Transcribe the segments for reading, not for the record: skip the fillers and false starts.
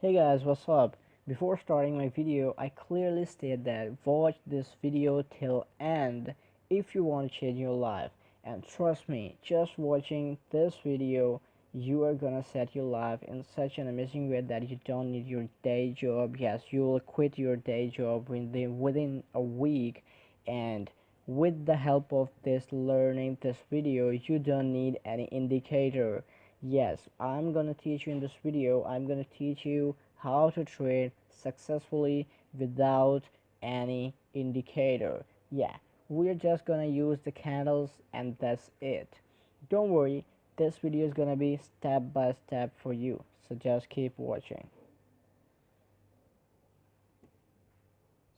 Hey guys, what's up? Before starting my video, I clearly state that watch this video till end if you want to change your life. And trust me, just watching this video, you are gonna set your life in such an amazing way that you don't need your day job. Yes, you will quit your day job within a week, and with the help of this video, you don't need any indicator. Yes, I'm gonna teach you in this video. I'm gonna teach you how to trade successfully without any indicator. Yeah, we're just gonna use the candles and that's it. Don't worry, this video is gonna be step by step for you. So just keep watching.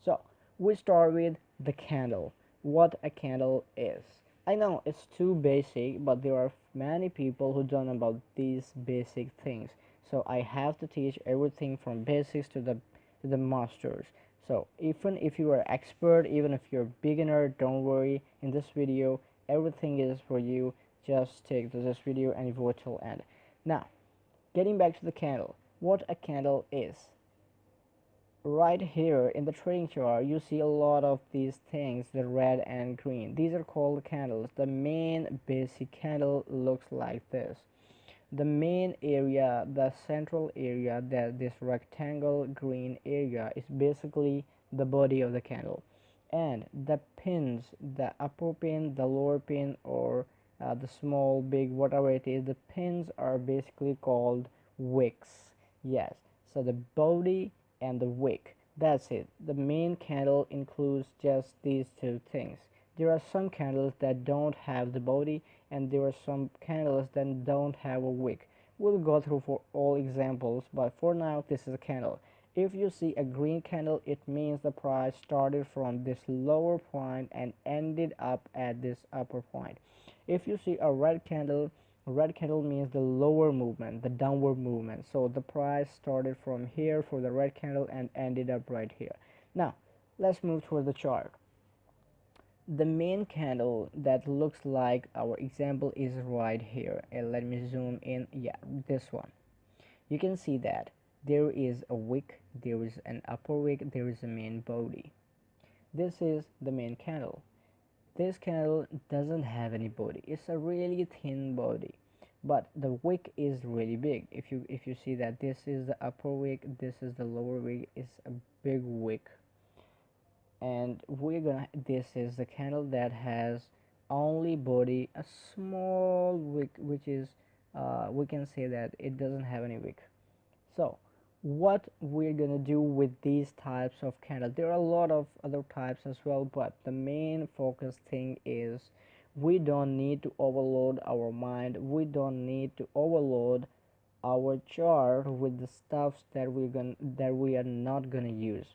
So we start with the candle. What a candle is. I know it's too basic, but there are many people who don't know about these basic things. So I have to teach everything from basics to the masters. So even if you are expert, even if you're beginner, don't worry. In this video, everything is for you. Just stick to this video and watch till end. Now, getting back to the candle. What a candle is. Right here in the trading chart you see a lot of these things, the red and green. These are called candles. The main basic candle looks like this. The main area, the central area, that this rectangle green area is basically the body of the candle, and the pins, the upper pin, the lower pin, or the small big whatever it is, the pins are basically called wicks. Yes, so the body and the wick, that's it. The main candle includes just these two things. There are some candles that don't have the body, and there are some candles that don't have a wick. We'll go through for all examples, but for now this is a candle. If you see a green candle, it means the price started from this lower point and ended up at this upper point. If you see a red candle means the lower movement, the downward movement. So the price started from here for the red candle and ended up right here. Now let's move toward the chart. The main candle that looks like our example is right here, and let me zoom in. Yeah, this one. You can see that there is a wick, there is an upper wick, there is a main body. This is the main candle. This candle doesn't have any body. It's a really thin body, but the wick is really big. If you see that this is the upper wick, this is the lower wick, it's a big wick. And this is the candle that has only body, a small wick, which is we can say that it doesn't have any wick. So what we're gonna do with these types of candles, there are a lot of other types as well, but the main focus thing is we don't need to overload our mind, we don't need to overload our chart with the stuffs that we are not gonna use.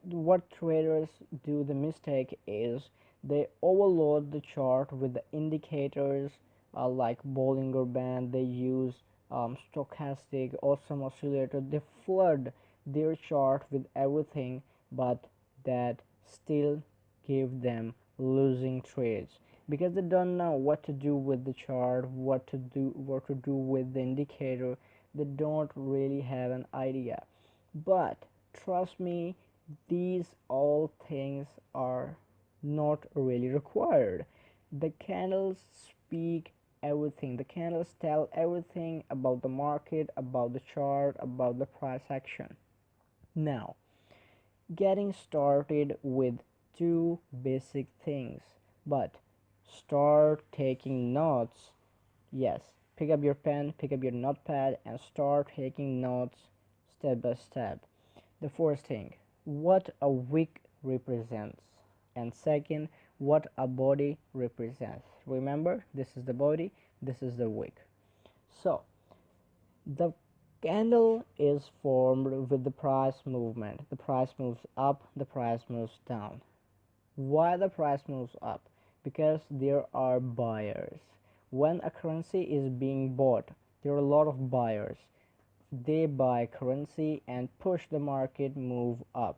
What traders do the mistake is they overload the chart with the indicators, like Bollinger Band. They use stochastic or some oscillator. They flood their chart with everything, but that still give them losing trades because they don't know what to do with the chart, what to do with the indicator. They don't really have an idea. But trust me, these all things are not really required. The candles speak everything. The candles tell everything about the market, about the chart, about the price action. Now, getting started with two basic things, but start taking notes. Yes, pick up your pen, pick up your notepad, and start taking notes step by step. The first thing, what a wick represents, and second, what a body represents. Remember, this is the body, this is the wick. So the candle is formed with the price movement. The price moves up, the price moves down. Why the price moves up? Because there are buyers. When a currency is being bought, there are a lot of buyers. They buy currency and push the market move up.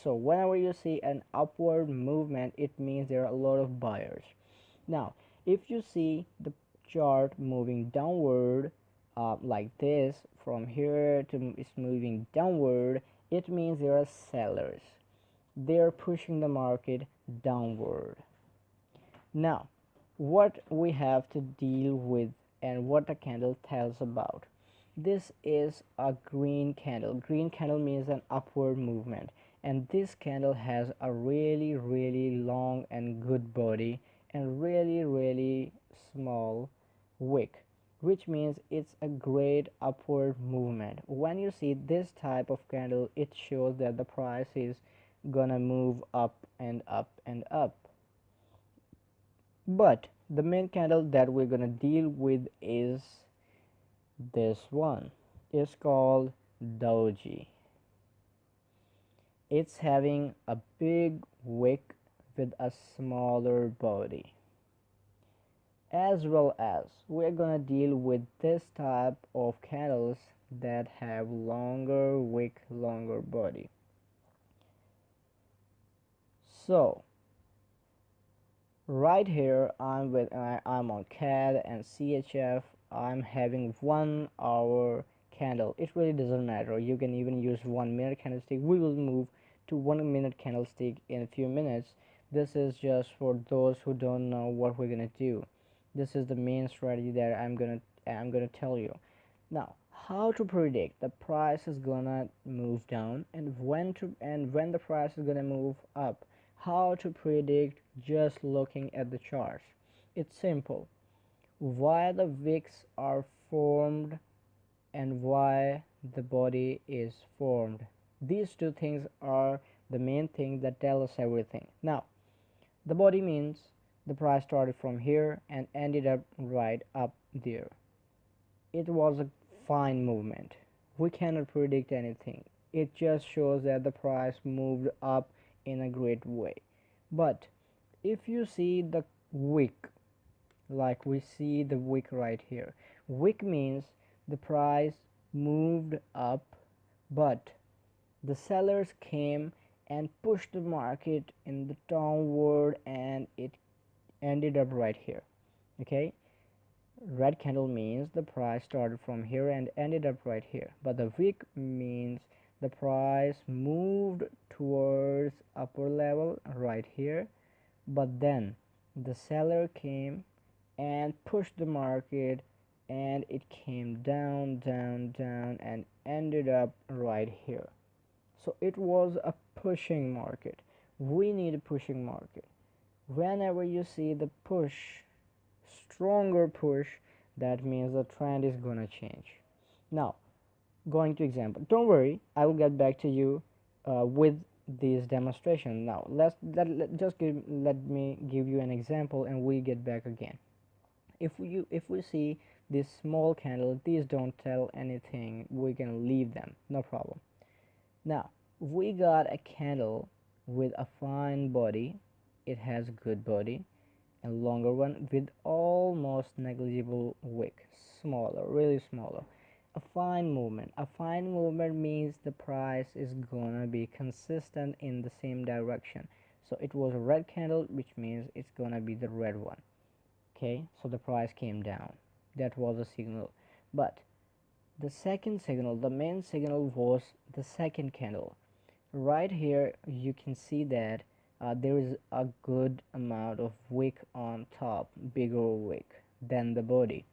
So whenever you see an upward movement, it means there are a lot of buyers. Now if you see the chart moving downward, like this from here to it's moving downward, it means there are sellers. They are pushing the market downward. Now, what we have to deal with and what the candle tells about. This is a green candle. Green candle means an upward movement, and this candle has a really long and good body and really small wick, which means it's a great upward movement. When you see this type of candle, it shows that the price is gonna move up and up and up. But the main candle that we're gonna deal with is this one. It's called doji. It's having a big wick with a smaller body. As well as we're gonna deal with this type of candles that have longer wick, longer body. So right here I'm on CAD and CHF. I'm having 1 hour candle. It really doesn't matter. You can even use 1 minute candlestick. We will move to 1 minute candlestick in a few minutes. This is just for those who don't know what we're gonna do. This is the main strategy that I'm gonna tell you. Now, how to predict the price is gonna move down and when the price is gonna move up. How to predict just looking at the charts. It's simple. Why the wicks are formed and why the body is formed. These two things are the main thing that tell us everything. Now, the body means the price started from here and ended up right up there. It was a fine movement. We cannot predict anything. It just shows that the price moved up in a great way. But if you see the wick, like we see the wick right here, wick means the price moved up, but the sellers came and pushed the market in the downward and it ended up right here. Okay, red candle means the price started from here and ended up right here, but the wick means the price moved towards upper level right here, but then the seller came and pushed the market and it came down and ended up right here. So it was a pushing market. We need a pushing market. Whenever you see the push, stronger push, that means the trend is gonna change. Now, going to example, don't worry, I will get back to you with this demonstration. Now let me give you an example and we get back again. If we see this small candle, these don't tell anything, we can leave them, no problem. Now we got a candle with a fine body. It has good body and longer one with almost negligible wick, smaller, really smaller. A fine movement. A fine movement means the price is gonna be consistent in the same direction. So it was a red candle, which means it's gonna be the red one. Okay, so the price came down. That was a signal. But the second signal, the main signal, was the second candle. Right here you can see that there is a good amount of wick on top, bigger wick than the body.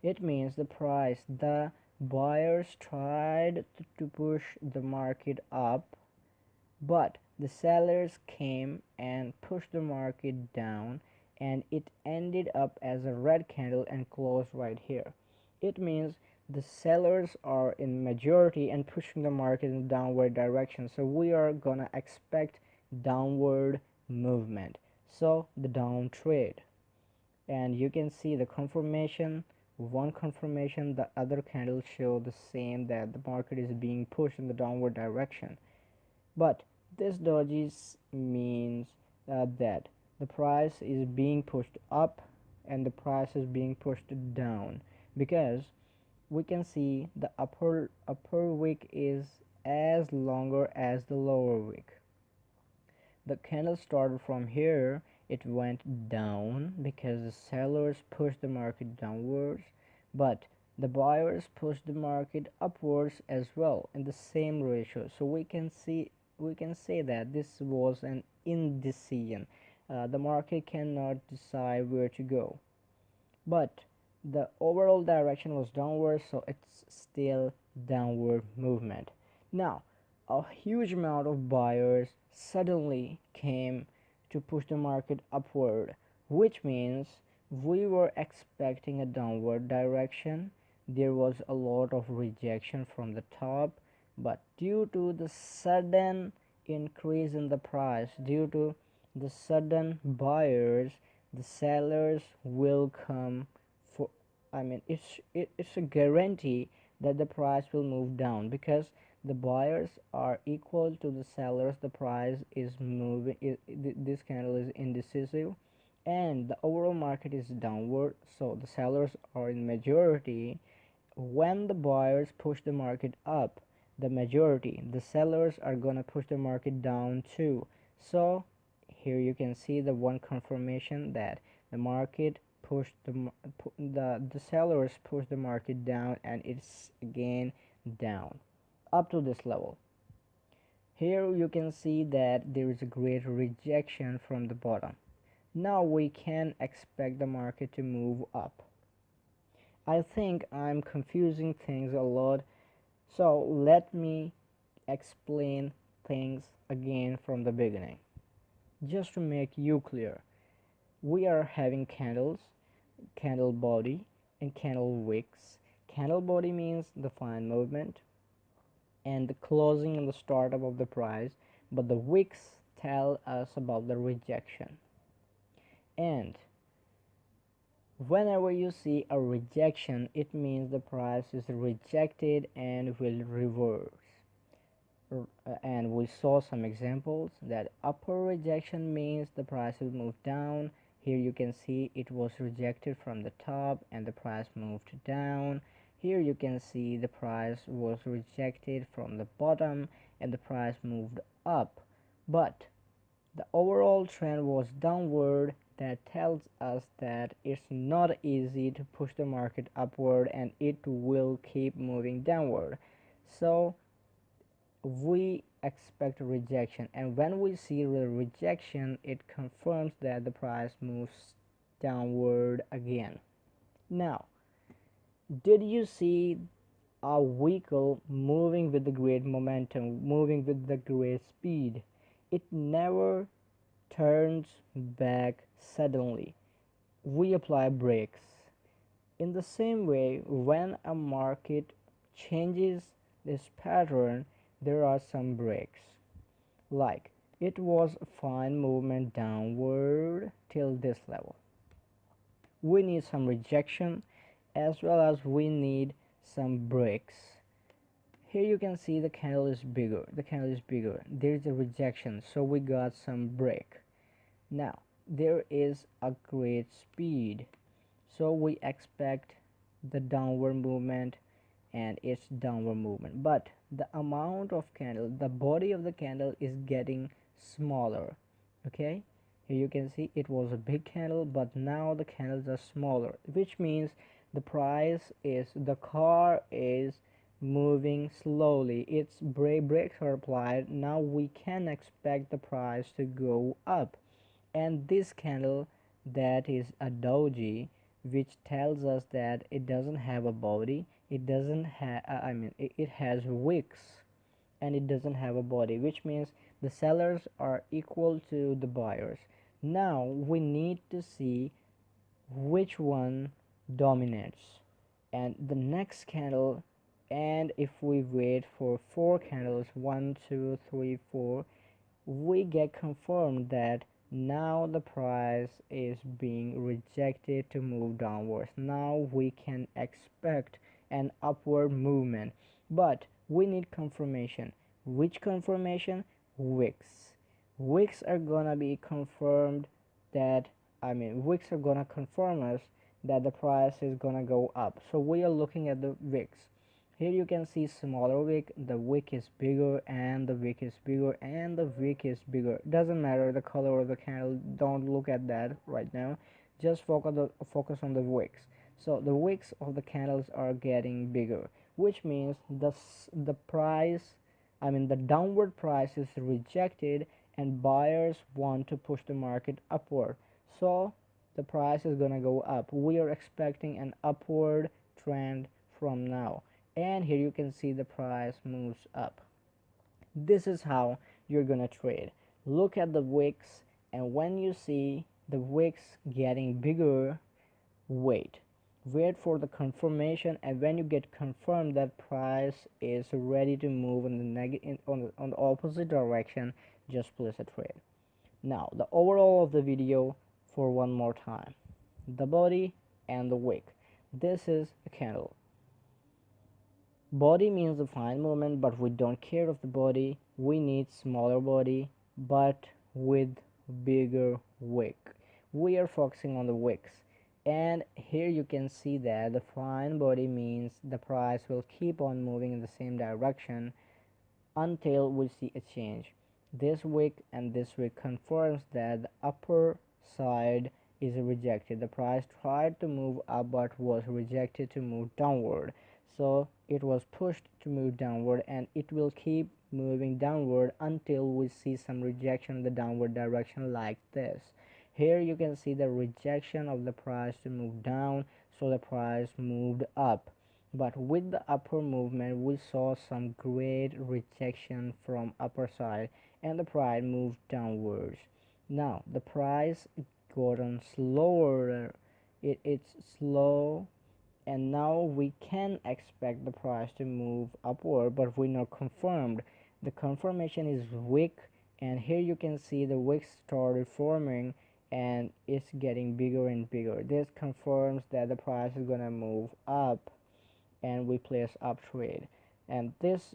It means the buyers tried to push the market up, but the sellers came and pushed the market down and it ended up as a red candle and closed right here. It means the sellers are in majority and pushing the market in the downward direction, so we are gonna expect downward movement, so the down trade. And you can see the confirmation, one confirmation, the other candles show the same, that the market is being pushed in the downward direction. But this dojis means that the price is being pushed up and the price is being pushed down, because we can see the upper wick is as longer as the lower wick. The candle started from here, it went down because the sellers pushed the market downwards, but the buyers pushed the market upwards as well in the same ratio. So we can say that this was an indecision. The market cannot decide where to go, but the overall direction was downward, so it's still downward movement. Now, a huge amount of buyers suddenly came to push the market upward, which means we were expecting a downward direction. There was a lot of rejection from the top, but due to the sudden increase in the price, due to the sudden buyers, the sellers will come for, it's a guarantee that the price will move down, because the buyers are equal to the sellers. The price is moving, this candle is indecisive, and the overall market is downward, so the sellers are in majority. When the buyers push the market up, the majority, the sellers, are gonna push the market down too. So here you can see the one confirmation that the market pushed the sellers pushed the market down, and it's again down up to this level. Here you can see that there is a great rejection from the bottom. Now we can expect the market to move up. I think I'm confusing things a lot, so let me explain things again from the beginning. Just to make you clear, we are having candles, candle body, and candle wicks. Candle body means the fine movement and the closing and the startup of the price, but the wicks tell us about the rejection. And whenever you see a rejection, it means the price is rejected and will reverse. And we saw some examples that upper rejection means the price will move down. Here you can see it was rejected from the top and the price moved down. Here you can see the price was rejected from the bottom and the price moved up, but the overall trend was downward. That tells us that it's not easy to push the market upward, and it will keep moving downward. So we expect rejection, and when we see the rejection, it confirms that the price moves downward again. Now, did you see a vehicle moving with the great momentum, moving with the great speed? It never turns back suddenly. We apply brakes. In the same way, when a market changes this pattern, there are some brakes. Like, it was a fine movement downward till this level. We need some rejection, as well as we need some brakes. Here you can see the candle is bigger. There is a rejection, so we got some break. Now there is a great speed, so we expect the downward movement and its downward movement, but the amount of candle, the body of the candle, is getting smaller. Okay, here you can see it was a big candle, but now the candles are smaller, which means the car is moving slowly. Its brakes are applied. Now we can expect the price to go up, and this candle, that is a doji, which tells us that it doesn't have a body. It doesn't have it has wicks, and it doesn't have a body, which means the sellers are equal to the buyers. Now we need to see which one dominates, and the next candle, and if we wait for 4 candles, 1 2 3 4, we get confirmed that now the price is being rejected to move downwards. Now we can expect an upward movement, but we need confirmation. Which confirmation? Wicks. Wicks are gonna be confirmed that wicks are gonna confirm us that the price is gonna go up. So we are looking at the wicks. Here you can see smaller wick, the wick is bigger, and the wick is bigger, and the wick is bigger. Doesn't matter the color of the candle, don't look at that right now, just focus on the wicks. So the wicks of the candles are getting bigger, which means the price, I mean the downward price is rejected and buyers want to push the market upward. So the price is gonna go up. We are expecting an upward trend from now. And here you can see the price moves up. This is how you're gonna trade. Look at the wicks, and when you see the wicks getting bigger, wait for the confirmation, and when you get confirmed that price is ready to move in the on the opposite direction, just place a trade. Now the overall of the video for one more time: the body and the wick. This is a candle. Body means the fine movement, but we don't care of the body. We need smaller body but with bigger wick. We are focusing on the wicks, and here you can see that the fine body means the price will keep on moving in the same direction until we see a change. This wick and this wick confirms that the upper side is rejected. The price tried to move up but was rejected to move downward. So it was pushed to move downward, and it will keep moving downward until we see some rejection in the downward direction like this. Here you can see the rejection of the price to move down, so the price moved up. But with the upper movement, we saw some great rejection from upper side, and the price moved downwards. Now the price got on slower. It's slow, and now we can expect the price to move upward, but we're not confirmed. The confirmation is wick, and here you can see the wick started forming and it's getting bigger and bigger. This confirms that the price is gonna move up, and we place up trade. And this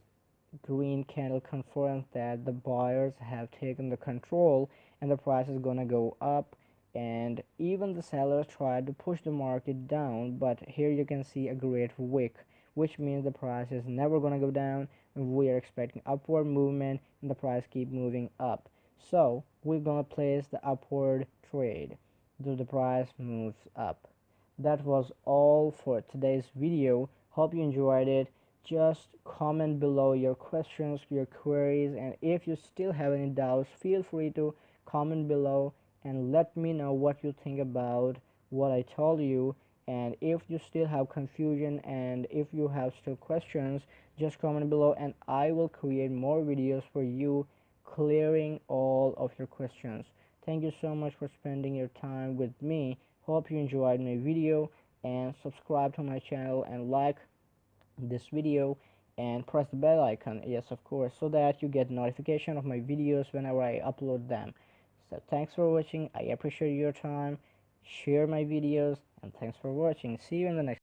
green candle confirms that the buyers have taken the control and the price is gonna go up, and even the sellers tried to push the market down, but here you can see a great wick, which means the price is never gonna go down. We are expecting upward movement and the price keep moving up. So we're gonna place the upward trade till the price moves up. That was all for today's video. Hope you enjoyed it. Just comment below your questions, your queries, and if you still have any doubts, feel free to comment below and let me know what you think about what I told you. And if you still have confusion and if you have still questions, just comment below and I will create more videos for you clearing all of your questions. Thank you so much for spending your time with me. Hope you enjoyed my video, and subscribe to my channel and like this video and press the bell icon, yes of course, so that you get notification of my videos whenever I upload them. So thanks for watching. I appreciate your time. Share my videos, and thanks for watching. See you in the next